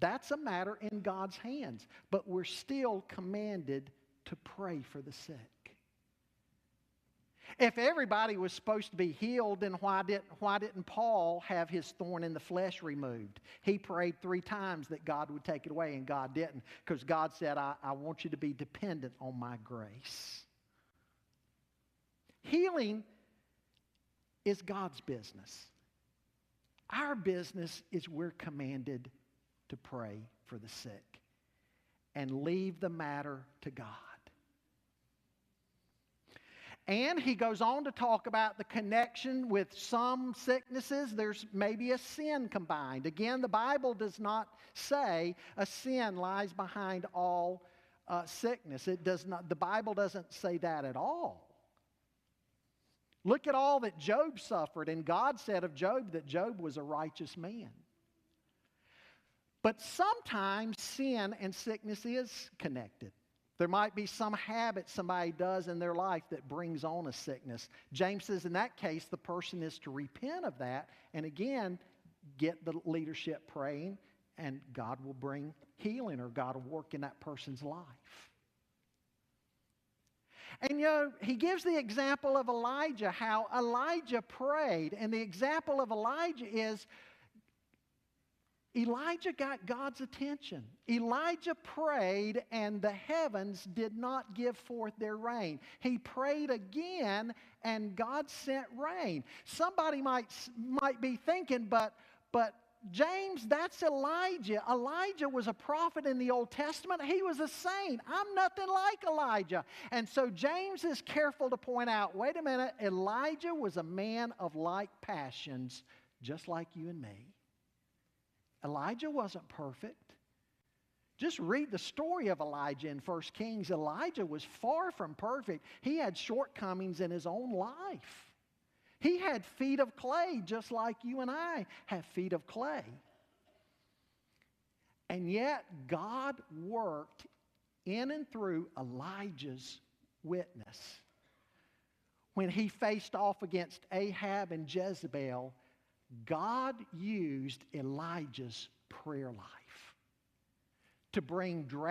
That's a matter in God's hands. But we're still commanded to pray for the sick. If everybody was supposed to be healed, then why didn't Paul have his thorn in the flesh removed? He prayed 3 times that God would take it away, and God didn't, because God said, I want you to be dependent on my grace. Healing is God's business. Our business is we're commanded to pray for the sick and leave the matter to God. And he goes on to talk about the connection with some sicknesses. There's maybe a sin combined. Again, the Bible does not say a sin lies behind all sickness. It does not. The Bible doesn't say that at all. Look at all that Job suffered, and God said of Job that Job was a righteous man. But sometimes sin and sickness is connected. There might be some habit somebody does in their life that brings on a sickness. James says in that case, the person is to repent of that and again, get the leadership praying, and God will bring healing, or God will work in that person's life. And he gives the example of Elijah, how Elijah prayed. And the example of Elijah is Elijah got God's attention. Elijah prayed and the heavens did not give forth their rain. He prayed again and God sent rain. Somebody might be thinking, but James, that's Elijah. Elijah was a prophet in the Old Testament. He was a saint. I'm nothing like Elijah. And so James is careful to point out, wait a minute, Elijah was a man of like passions, just like you and me. Elijah wasn't perfect. Just read the story of Elijah in 1 Kings. Elijah was far from perfect. He had shortcomings in his own life. He had feet of clay, just like you and I have feet of clay. And yet, God worked in and through Elijah's witness. When he faced off against Ahab and Jezebel, God used Elijah's prayer life to bring drought